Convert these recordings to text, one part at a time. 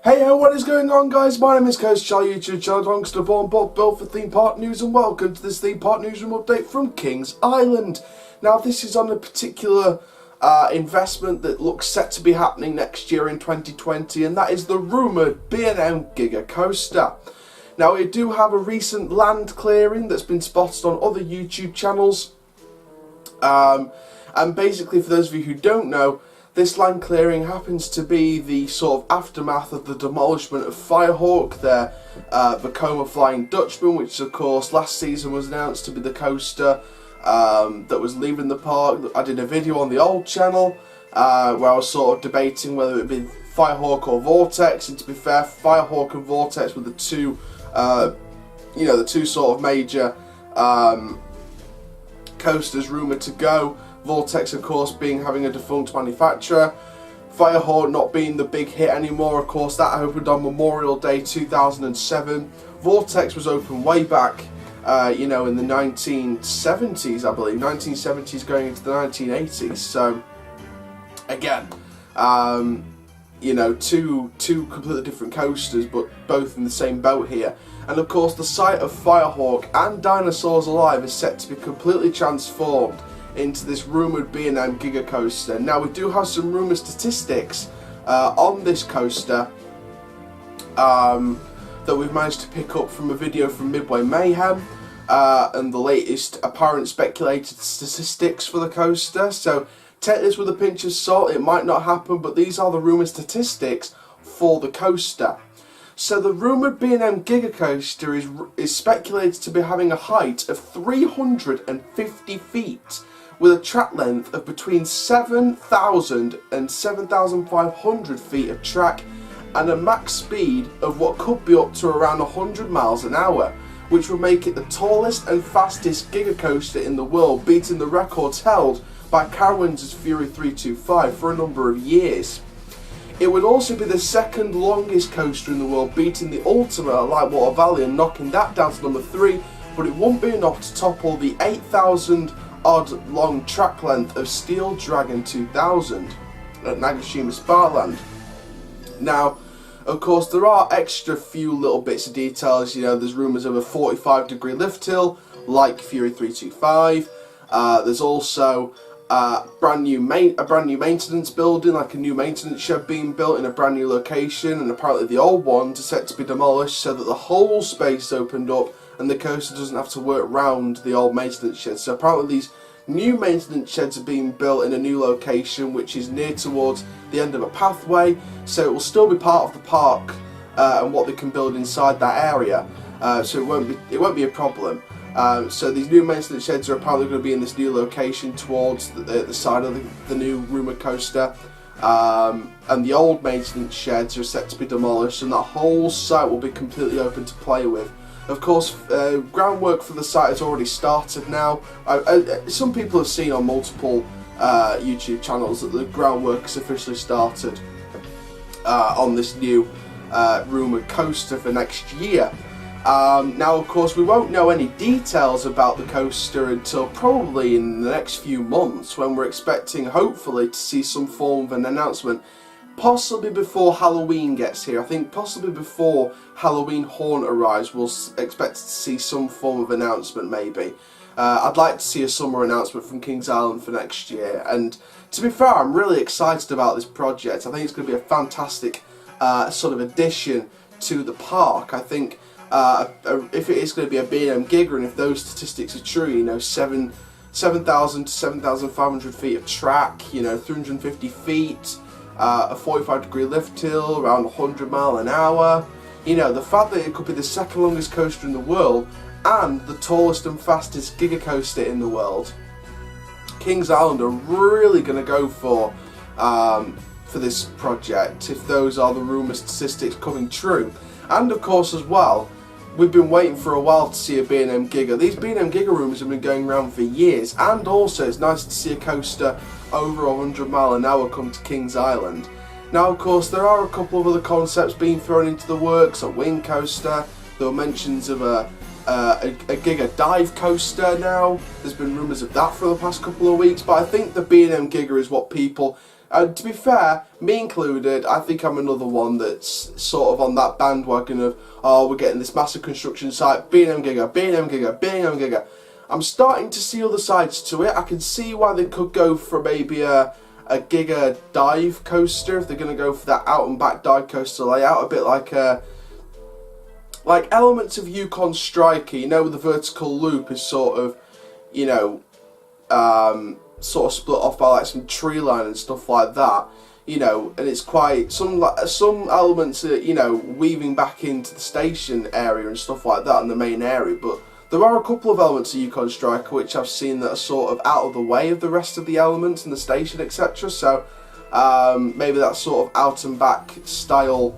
Hey ho, what is going on guys? My name is Coaster, YouTube channel, Youngster Born, but built for Theme Park News, and welcome to this Theme Park Newsroom update from Kings Island. Now this is on a particular investment that looks set to be happening next year in 2020, and that is the rumoured B&M Giga Coaster. Now we do have a recent land clearing that's been spotted on other YouTube channels, and basically for those of you who don't know, this land clearing happens to be the sort of aftermath of the demolishment of Firehawk, their Vekoma Flying Dutchman, which of course last season was announced to be the coaster that was leaving the park. I did a video on the old channel where I was sort of debating whether it would be Firehawk or Vortex, and to be fair, Firehawk and Vortex were the two, the two sort of major coasters rumoured to go. Vortex, of course, having a defunct manufacturer. Firehawk not being the big hit anymore. Of course, that opened on Memorial Day 2007. Vortex was open way back, in the 1970s, I believe, 1970s going into the 1980s. So, again, two completely different coasters, but both in the same boat here. And of course, the site of Firehawk and Dinosaurs Alive is set to be completely transformed into this rumoured B&M Giga Coaster. Now we do have some rumour statistics on this coaster that we've managed to pick up from a video from Midway Mayhem and the latest apparent speculated statistics for the coaster. So take this with a pinch of salt, it might not happen, but these are the rumour statistics for the coaster. So the rumoured B&M Giga Coaster is speculated to be having a height of 350 feet, with a track length of between 7,000 and 7,500 feet of track, and a max speed of what could be up to around 100 miles an hour, which would make it the tallest and fastest Giga Coaster in the world, beating the records held by Carowinds' Fury 325 for a number of years. It would also be the second longest coaster in the world, beating the Ultima at Lightwater Valley and knocking that down to number 3, but it won't be enough to topple the 8,000 odd long track length of Steel Dragon 2000 at Nagashima Sparkland. Now, of course, there are extra few little bits of details. There's rumours of a 45-degree lift hill like Fury 325. There's also a brand new maintenance building, like a new maintenance shed being built in a brand new location, and apparently the old ones are set to be demolished so that the whole space opened up and the coaster doesn't have to work round the old maintenance sheds. So apparently these new maintenance sheds are being built in a new location, which is near towards the end of a pathway, so it will still be part of the park and what they can build inside that area. So it won't be a problem. So these new maintenance sheds are apparently going to be in this new location towards the side of the new rumoured coaster. And the old maintenance sheds are set to be demolished, and that whole site will be completely open to play with. Of course, groundwork for the site has already started now. Some people have seen on multiple YouTube channels that the groundwork has officially started on this new rumoured coaster for next year. Now, of course, we won't know any details about the coaster until probably in the next few months, when we're expecting, hopefully, to see some form of an announcement. Possibly before Halloween gets here. I think possibly before Halloween Haunt arrives, we'll expect to see some form of announcement maybe. I'd like to see a summer announcement from Kings Island for next year, and to be fair, I'm really excited about this project. I think it's going to be a fantastic sort of addition to the park. I think if it is going to be a B&M Giga, and if those statistics are true, 7,000 to 7,500 feet of track, 350 feet, a 45-degree lift hill, around 100 miles an hour. The fact that it could be the second longest coaster in the world and the tallest and fastest Giga Coaster in the world. Kings Island are really going to go for this project, if those are the rumour statistics coming true. And of course as well, we've been waiting for a while to see a B&M Giga. These B&M Giga rumours have been going around for years, and also it's nice to see a coaster over 100 miles an hour come to Kings Island. Now, of course, there are a couple of other concepts being thrown into the works. A wing coaster. There were mentions of a Giga dive coaster now. There's been rumours of that for the past couple of weeks, but I think the B&M Giga is what people And to be fair, me included, I think I'm another one that's sort of on that bandwagon of, oh, we're getting this massive construction site, B&M Giga, B&M Giga, B&M Giga. I'm starting to see other sides to it. I can see why they could go for maybe a Giga dive coaster, if they're going to go for that out and back dive coaster layout, a bit like elements of Yukon Striker, you know, with the vertical loop is sort of, you know, sort of split off by like some tree line and stuff like that, you know, and it's quite some elements are, you know, weaving back into the station area and stuff like that in the main area, but there are a couple of elements of Yukon Striker which I've seen that are sort of out of the way of the rest of the elements in the station, etc. So maybe that sort of out and back style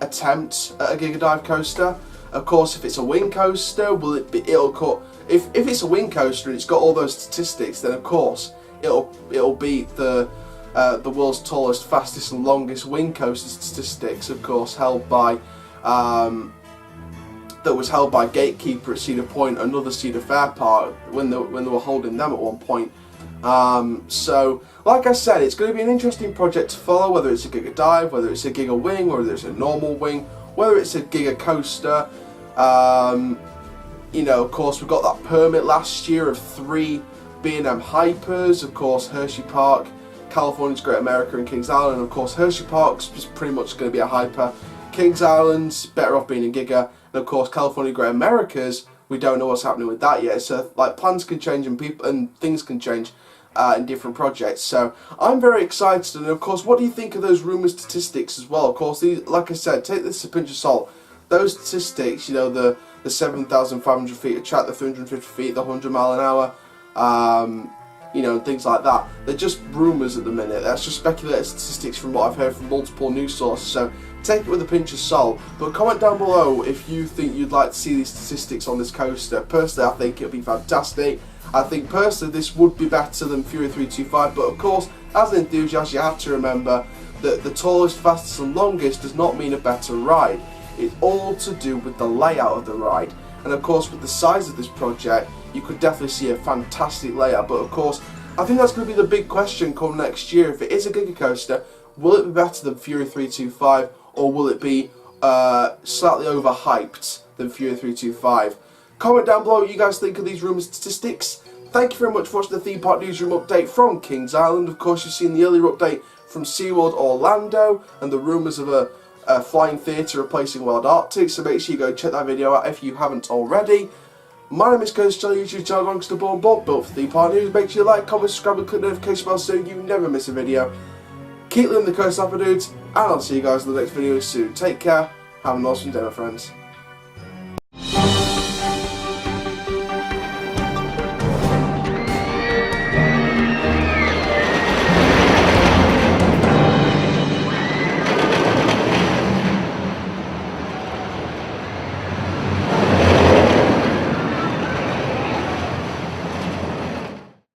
attempt at a Giga Dive coaster. Of course, if it's a wing coaster, will it be? It'll cut. If it's a wing coaster and it's got all those statistics, then of course it'll beat the world's tallest, fastest, and longest wing coaster statistics. Of course, held by that was held by Gatekeeper at Cedar Point, another Cedar Fair park, when they were holding them at one point. So, like I said, it's going to be an interesting project to follow, whether it's a Giga Dive, whether it's a Giga Wing, or whether it's a normal wing, whether it's a Giga Coaster. You know, of course, we got that permit last year of 3 B&M Hypers, of course, Hershey Park, California's Great America, and Kings Island. And of course, Hershey Park's just pretty much going to be a Hyper. Kings Island's better off being a Giga. And of course, California Great America's, we don't know what's happening with that yet. So, like, plans can change and things can change in different projects. So, I'm very excited. And of course, what do you think of those rumour statistics as well? Of course, these, like I said, take this with a pinch of salt. Those statistics, you know, the 7,500 feet of track, the 350 feet, the 100 mile an hour, you know, things like that. They're just rumours at the minute. That's just speculated statistics from what I've heard from multiple news sources. So take it with a pinch of salt. But comment down below if you think you'd like to see these statistics on this coaster. Personally, I think it'll be fantastic. I think personally this would be better than Fury 325. But of course, as an enthusiast, you have to remember that the tallest, fastest, and longest does not mean a better ride. It's all to do with the layout of the ride. And of course, with the size of this project, you could definitely see a fantastic layout. But of course, I think that's going to be the big question come next year. If it is a Giga Coaster, will it be better than Fury 325, or will it be slightly overhyped than Fury 325? Comment down below what you guys think of these rumour statistics. Thank you very much for watching the Theme Park Newsroom update from Kings Island. Of course, you've seen the earlier update from SeaWorld Orlando and the rumours of a flying theatre replacing Wild Arctic, so make sure you go check that video out if you haven't already. My name is Coaster, YouTube channel Gangster Born Bob, built for Theme Park News. Make sure you like, comment, subscribe, and click the notification bell so you never miss a video. Keep living the coast up, dudes, and I'll see you guys in the next video soon. Take care, have an awesome day, my friends.